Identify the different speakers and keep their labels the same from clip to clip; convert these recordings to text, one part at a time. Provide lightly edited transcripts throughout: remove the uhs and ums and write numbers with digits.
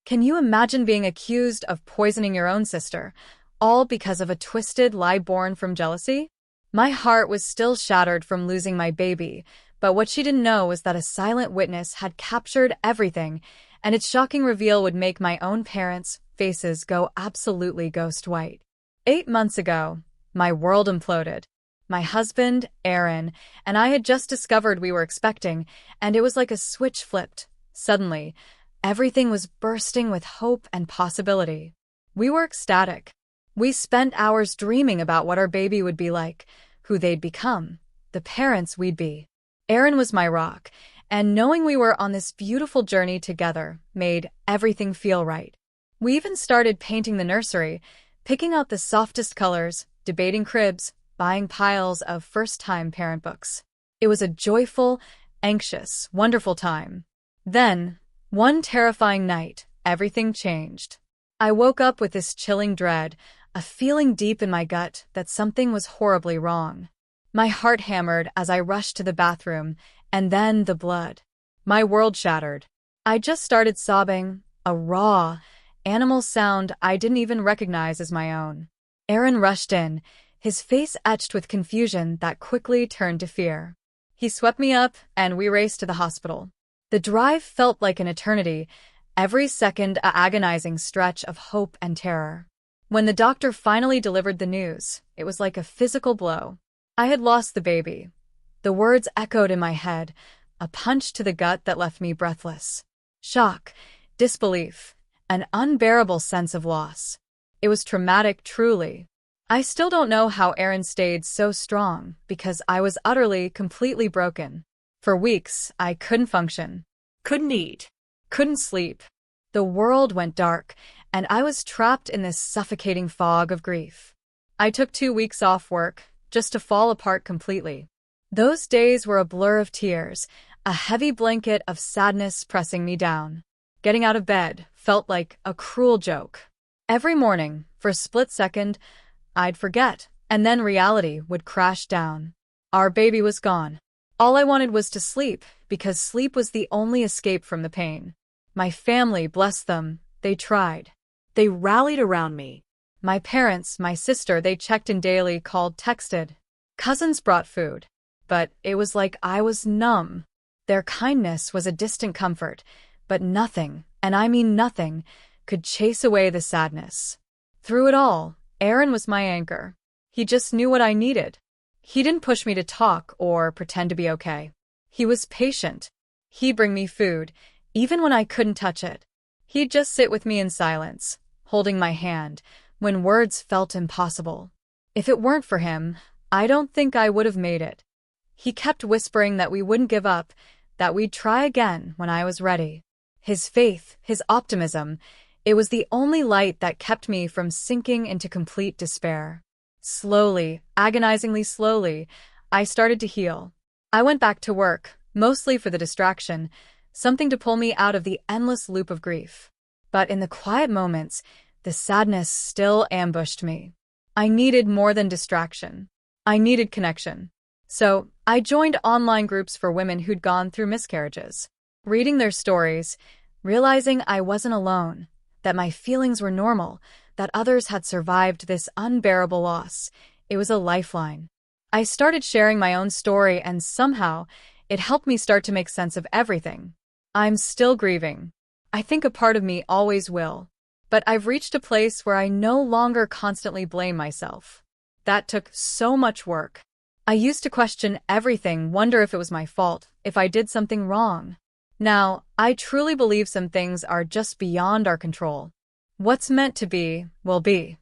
Speaker 1: Can you imagine being accused of poisoning your own sister, all because of a twisted lie born from jealousy? My heart was still shattered from losing my baby, but what she didn't know was that a silent witness had captured everything, and its shocking reveal would make my own parents' faces go absolutely ghost white. 8 months ago, my world imploded. My husband, Aaron, and I had just discovered we were expecting, and it was like a switch flipped. Suddenly, everything was bursting with hope and possibility. We were ecstatic. We spent hours dreaming about what our baby would be like, who they'd become, the parents we'd be. Aaron was my rock, and knowing we were on this beautiful journey together made everything feel right. We even started painting the nursery, picking out the softest colors, debating cribs, buying piles of first-time parent books. It was a joyful, anxious, wonderful time. Then, one terrifying night, everything changed. I woke up with this chilling dread, a feeling deep in my gut that something was horribly wrong. My heart hammered as I rushed to the bathroom, and then the blood. My world shattered. I just started sobbing, a raw, animal sound I didn't even recognize as my own. Aaron rushed in, his face etched with confusion that quickly turned to fear. He swept me up, and we raced to the hospital. The drive felt like an eternity, every second an agonizing stretch of hope and terror. When the doctor finally delivered the news, it was like a physical blow. I had lost the baby. The words echoed in my head, a punch to the gut that left me breathless. Shock, disbelief, an unbearable sense of loss. It was traumatic, truly. I still don't know how Aaron stayed so strong, because I was utterly, completely broken. For weeks, I couldn't function. Couldn't eat. Couldn't sleep. The world went dark, and I was trapped in this suffocating fog of grief. I took 2 weeks off work, just to fall apart completely. Those days were a blur of tears, a heavy blanket of sadness pressing me down. Getting out of bed felt like a cruel joke. Every morning, for a split second, I'd forget, and then reality would crash down. Our baby was gone. All I wanted was to sleep, because sleep was the only escape from the pain. My family, bless them, they tried. They rallied around me. My parents, my sister, they checked in daily, called, texted. Cousins brought food. But it was like I was numb. Their kindness was a distant comfort, but nothing, and I mean nothing, could chase away the sadness. Through it all, Aaron was my anchor. He just knew what I needed. He didn't push me to talk or pretend to be okay. He was patient. He'd bring me food, even when I couldn't touch it. He'd just sit with me in silence, holding my hand, when words felt impossible. If it weren't for him, I don't think I would have made it. He kept whispering that we wouldn't give up, that we'd try again when I was ready. His faith, his optimism, it was the only light that kept me from sinking into complete despair. Slowly, agonizingly slowly, I started to heal. I went back to work, mostly for the distraction, something to pull me out of the endless loop of grief. But in the quiet moments, the sadness still ambushed me. I needed more than distraction. I needed connection. So, I joined online groups for women who'd gone through miscarriages. Reading their stories, realizing I wasn't alone, that my feelings were normal, that others had survived this unbearable loss, it was a lifeline. I started sharing my own story, and somehow, it helped me start to make sense of everything. I'm still grieving. I think a part of me always will. But I've reached a place where I no longer constantly blame myself. That took so much work. I used to question everything, wonder if it was my fault, if I did something wrong. Now, I truly believe some things are just beyond our control. What's meant to be, will be.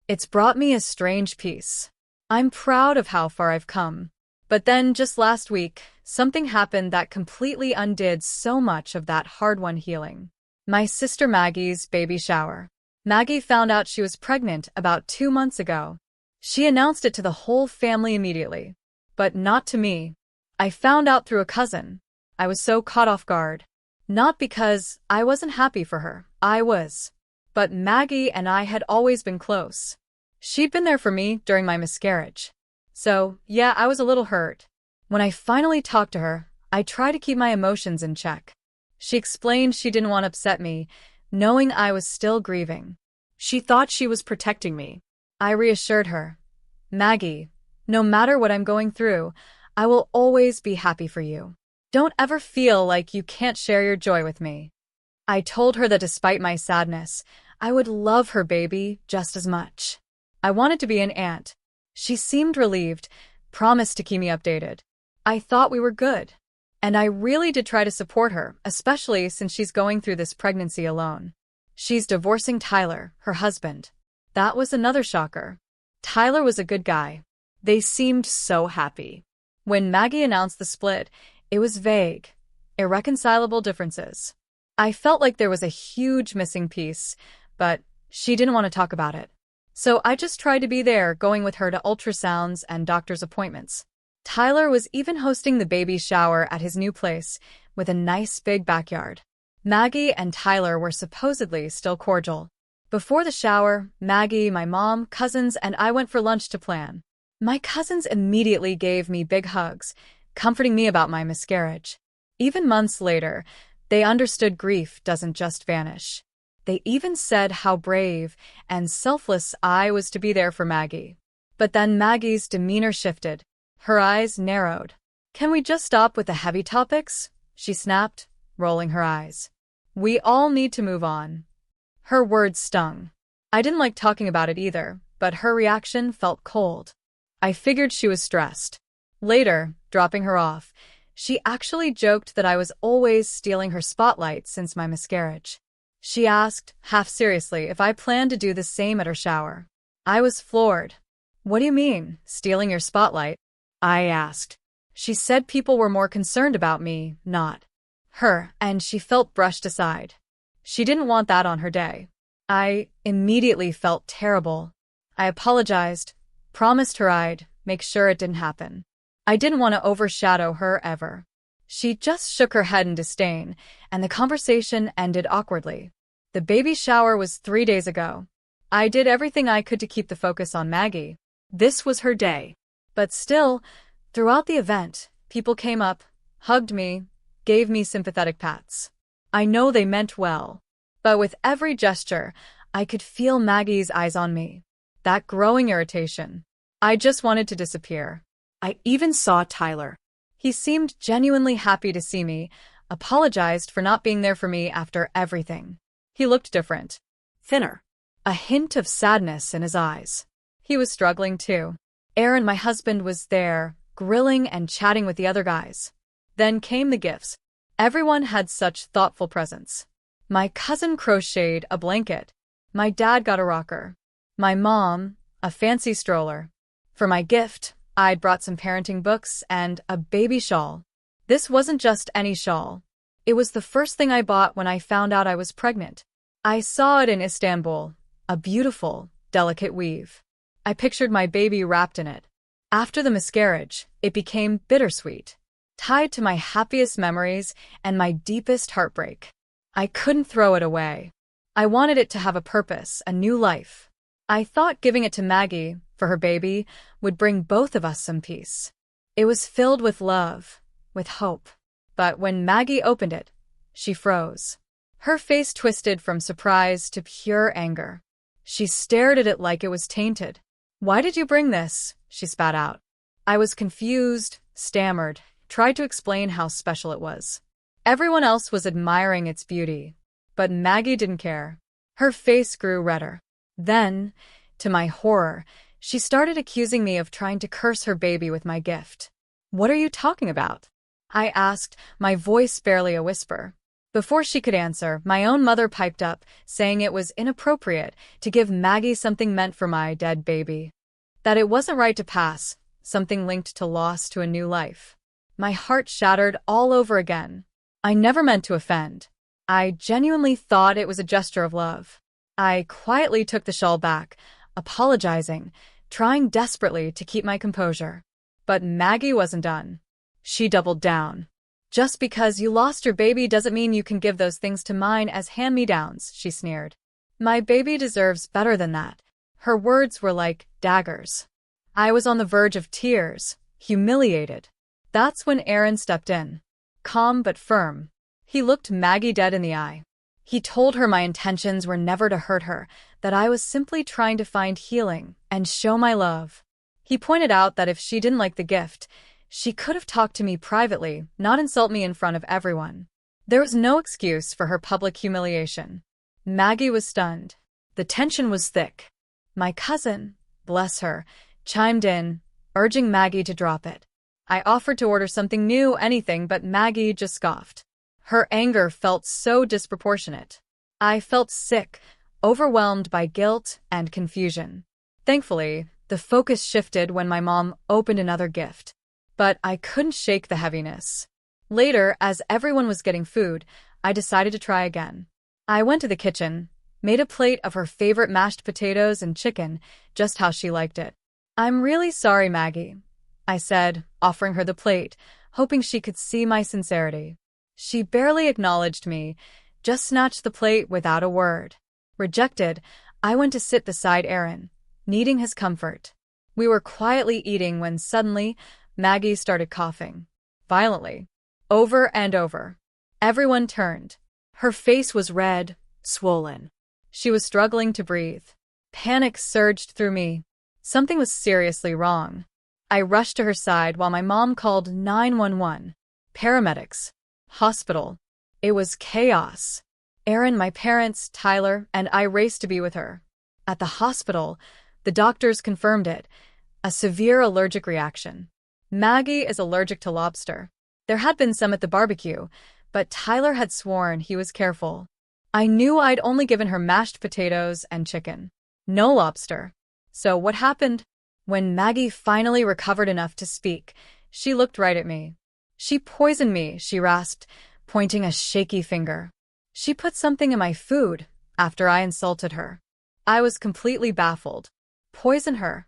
Speaker 1: It's brought me a strange peace. I'm proud of how far I've come. But then, just last week, something happened that completely undid so much of that hard-won healing. My sister Maggie's baby shower. Maggie found out she was pregnant about 2 months ago. She announced it to the whole family immediately. But not to me. I found out through a cousin. I was so caught off guard. Not because I wasn't happy for her, I was. But Maggie and I had always been close. She'd been there for me during my miscarriage. So, yeah, I was a little hurt. When I finally talked to her, I tried to keep my emotions in check. She explained she didn't want to upset me, knowing I was still grieving.
Speaker 2: She thought she was protecting me.
Speaker 1: I reassured her. Maggie, no matter what I'm going through, I will always be happy for you. Don't ever feel like you can't share your joy with me. I told her that despite my sadness, I would love her baby just as much. I wanted to be an aunt. She seemed relieved, promised to keep me updated. I thought we were good. And I really did try to support her, especially since she's going through this pregnancy alone. She's divorcing Tyler, her husband. That was another shocker. Tyler was a good guy. They seemed so happy. When Maggie announced the split, it was vague, irreconcilable differences. I felt like there was a huge missing piece, but she didn't want to talk about it. So I just tried to be there, going with her to ultrasounds and doctor's appointments. Tyler was even hosting the baby shower at his new place, with a nice big backyard. Maggie and Tyler were supposedly still cordial. Before the shower, Maggie, my mom, cousins, and I went for lunch to plan. My cousins immediately gave me big hugs, comforting me about my miscarriage. Even months later, they understood grief doesn't just vanish. They even said how brave and selfless I was to be there for Maggie. But then Maggie's demeanor shifted. Her eyes narrowed. "Can we just stop with the heavy topics?" she snapped, rolling her eyes. "We all need to move on." Her words stung. I didn't like talking about it either, but her reaction felt cold. I figured she was stressed. Later, dropping her off, she actually joked that I was always stealing her spotlight since my miscarriage. She asked, half seriously, if I planned to do the same at her shower. I was floored. "What do you mean, stealing your spotlight?" I asked. She said people were more concerned about me, not her, and she felt brushed aside. She didn't want that on her day. I immediately felt terrible. I apologized, promised her I'd make sure it didn't happen. I didn't want to overshadow her ever. She just shook her head in disdain, and the conversation ended awkwardly. The baby shower was 3 days ago. I did everything I could to keep the focus on Maggie. This was her day. But still, throughout the event, people came up, hugged me, gave me sympathetic pats. I know they meant well. But with every gesture, I could feel Maggie's eyes on me. That growing irritation. I just wanted to disappear.
Speaker 2: I even saw Tyler.
Speaker 1: He seemed genuinely happy to see me, apologized for not being there for me after everything. He looked different.
Speaker 2: Thinner.
Speaker 1: A hint of sadness in his eyes. He was struggling too. Aaron, my husband, was there, grilling and chatting with the other guys. Then came the gifts. Everyone had such thoughtful presents. My cousin crocheted a blanket. My dad got a rocker. My mom, a fancy stroller. For my gift, I'd brought some parenting books and a baby shawl. This wasn't just any shawl. It was the first thing I bought when I found out I was pregnant. I saw it in Istanbul, a beautiful, delicate weave. I pictured my baby wrapped in it. After the miscarriage, it became bittersweet, tied to my happiest memories and my deepest heartbreak. I couldn't throw it away. I wanted it to have a purpose, a new life. I thought giving it to Maggie, for her baby, would bring both of us some peace. It was filled with love, with hope. But when Maggie opened it, she froze. Her face twisted from surprise to pure anger. She stared at it like it was tainted. "Why did you bring this?" she spat out. I was confused, stammered, tried to explain how special it was. Everyone else was admiring its beauty, but Maggie didn't care. Her face grew redder. Then, to my horror, she started accusing me of trying to curse her baby with my gift. "What are you talking about?" I asked, my voice barely a whisper. Before she could answer, my own mother piped up, saying it was inappropriate to give Maggie something meant for my dead baby. That it wasn't right to pass something linked to loss to a new life. My heart shattered all over again. I never meant to offend. I genuinely thought it was a gesture of love. I quietly took the shawl back, apologizing, trying desperately to keep my composure. But Maggie wasn't done. She doubled down. "Just because you lost your baby doesn't mean you can give those things to mine as hand-me-downs," she sneered. "My baby deserves better than that." Her words were like daggers. I was on the verge of tears, humiliated. That's when Aaron stepped in. Calm but firm. He looked Maggie dead in the eye. He told her my intentions were never to hurt her, that I was simply trying to find healing and show my love. He pointed out that if she didn't like the gift, she could have talked to me privately, not insult me in front of everyone. There was no excuse for her public humiliation. Maggie was stunned.
Speaker 2: The tension was thick.
Speaker 1: My cousin, bless her, chimed in, urging Maggie to drop it. I offered to order something new, anything, but Maggie just scoffed. Her anger felt so disproportionate. I felt sick, overwhelmed by guilt and confusion. Thankfully, the focus shifted when my mom opened another gift. But I couldn't shake the heaviness. Later, as everyone was getting food, I decided to try again. I went to the kitchen, made a plate of her favorite mashed potatoes and chicken, just how she liked it. "I'm really sorry, Maggie," I said, offering her the plate, hoping she could see my sincerity. She barely acknowledged me, just snatched the plate without a word. Rejected, I went to sit beside Aaron, needing his comfort. We were quietly eating when suddenly, Maggie started coughing. Violently. Over and over. Everyone turned. Her face was red, swollen. She was struggling to breathe. Panic surged through me. Something was seriously wrong. I rushed to her side while my mom called 911. Paramedics. Hospital. It was chaos. Aaron, my parents, Tyler, and I raced to be with her. At the hospital, the doctors confirmed it. A severe allergic reaction. Maggie is allergic to lobster. There had been some at the barbecue, but Tyler had sworn he was careful. I knew I'd only given her mashed potatoes and chicken. No lobster. So what happened? When Maggie finally recovered enough to speak, she looked right at me. "She poisoned me," she rasped, pointing a shaky finger. "She put something in my food after I insulted her." I was completely baffled. Poison her?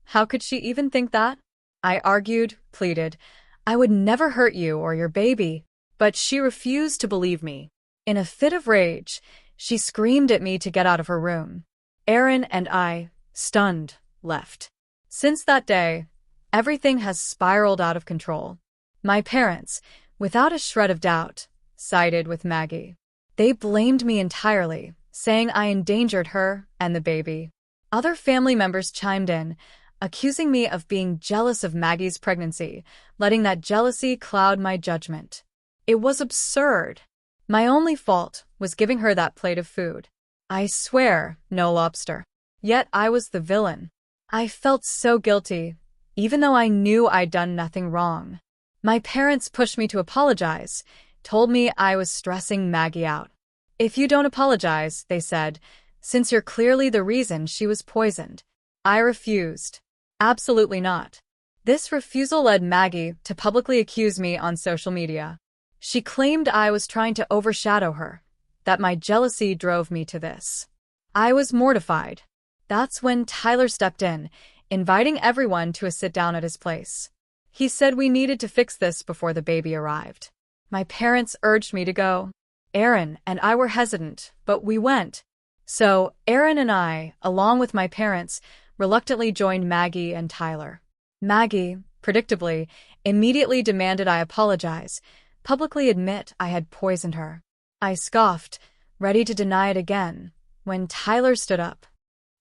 Speaker 1: How could she even think that? I argued, pleaded. "I would never hurt you or your baby."
Speaker 2: But she refused to believe me.
Speaker 1: In a fit of rage, she screamed at me to get out of her room. Aaron and I, stunned, left. Since that day, everything has spiraled out of control. My parents, without a shred of doubt, sided with Maggie. They blamed me entirely, saying I endangered her and the baby. Other family members chimed in, accusing me of being jealous of Maggie's pregnancy, letting that jealousy cloud my judgment. It was absurd. My only fault was giving her that plate of food. I swear, no lobster. Yet I was the villain. I felt so guilty, even though I knew I'd done nothing wrong. My parents pushed me to apologize, told me I was stressing Maggie out. "If you don't apologize," they said, "since you're clearly the reason she was poisoned." I refused. Absolutely not. This refusal led Maggie to publicly accuse me on social media. She claimed I was trying to overshadow her, that my jealousy drove me to this. I was mortified. That's when Tyler stepped in, inviting everyone to a sit-down at his place. He said we needed to fix this before the baby arrived. My parents urged me to go. Aaron and I were hesitant, but we went. So, Aaron and I, along with my parents, reluctantly joined Maggie and Tyler. Maggie, predictably, immediately demanded I apologize, publicly admit I had poisoned her. I scoffed, ready to deny it again, when Tyler stood up.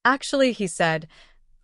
Speaker 1: "Actually," he said,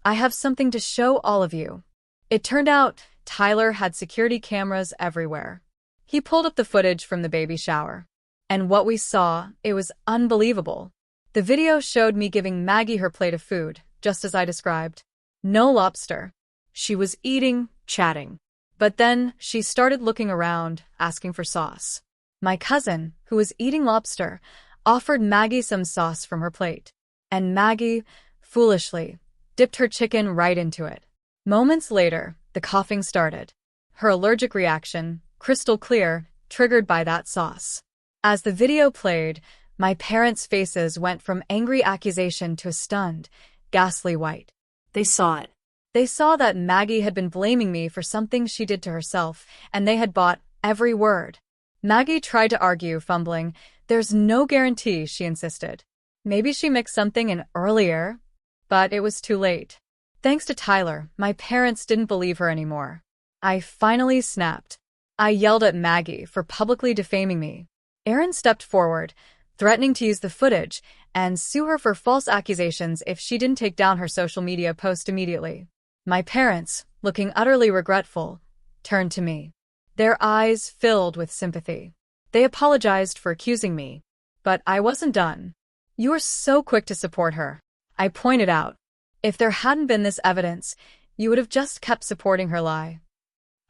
Speaker 1: "I have something to show all of you." It turned out Tyler had security cameras everywhere. He pulled up the footage from the baby shower. And what we saw, it was unbelievable. The video showed me giving Maggie her plate of food, just as I described. No lobster.
Speaker 2: She was eating, chatting.
Speaker 1: But then she started looking around, asking for sauce. My cousin, who was eating lobster, offered Maggie some sauce from her plate. And Maggie, foolishly, dipped her chicken right into it. Moments later, the coughing started. Her allergic reaction, crystal clear, triggered by that sauce. As the video played, my parents' faces went from angry accusation to a stunned, ghastly white.
Speaker 2: They saw it.
Speaker 1: They saw that Maggie had been blaming me for something she did to herself, and they had bought every word. Maggie tried to argue, fumbling. "There's no guarantee," she insisted. "Maybe she mixed something in earlier." But it was too late. Thanks to Tyler, my parents didn't believe her anymore. I finally snapped. I yelled at Maggie for publicly defaming me. Aaron stepped forward, threatening to use the footage and sue her for false accusations if she didn't take down her social media post immediately. My parents, looking utterly regretful, turned to me, their eyes filled with sympathy. They apologized for accusing me, but I wasn't done. "You were so quick to support her," I pointed out. "If there hadn't been this evidence, you would have just kept supporting her lie."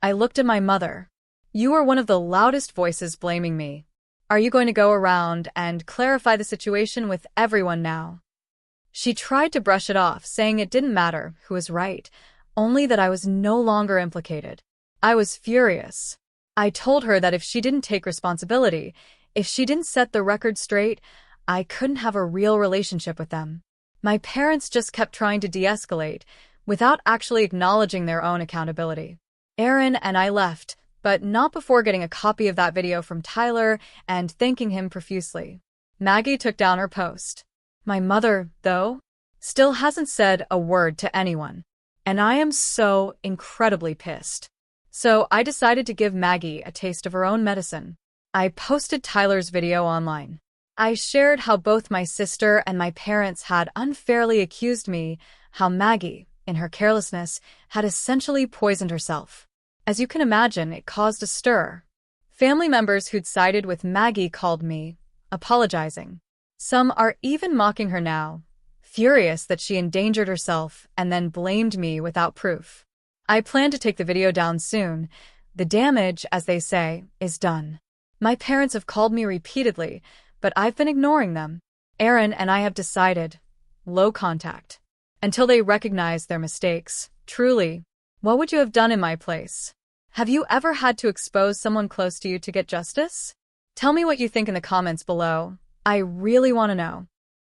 Speaker 1: I looked at my mother. "You were one of the loudest voices blaming me. Are you going to go around and clarify the situation with everyone now?" She tried to brush it off, saying it didn't matter who was right, only that I was no longer implicated. I was furious. I told her that if she didn't take responsibility, if she didn't set the record straight, I couldn't have a real relationship with them. My parents just kept trying to de-escalate, without actually acknowledging their own accountability. Aaron and I left, but not before getting a copy of that video from Tyler and thanking him profusely. Maggie took down her post. My mother, though, still hasn't said a word to anyone, and I am so incredibly pissed. So I decided to give Maggie a taste of her own medicine. I posted Tyler's video online. I shared how both my sister and my parents had unfairly accused me, how Maggie, in her carelessness, had essentially poisoned herself. As you can imagine, it caused a stir. Family members who'd sided with Maggie called me, apologizing. Some are even mocking her now, furious that she endangered herself and then blamed me without proof. I plan to take the video down soon. The damage, as they say, is done. My parents have called me repeatedly, but I've been ignoring them. Aaron and I have decided low contact until they recognize their mistakes. Truly, what would you have done in my place? Have you ever had to expose someone close to you to get justice? Tell me what you think in the comments below. I really want to know.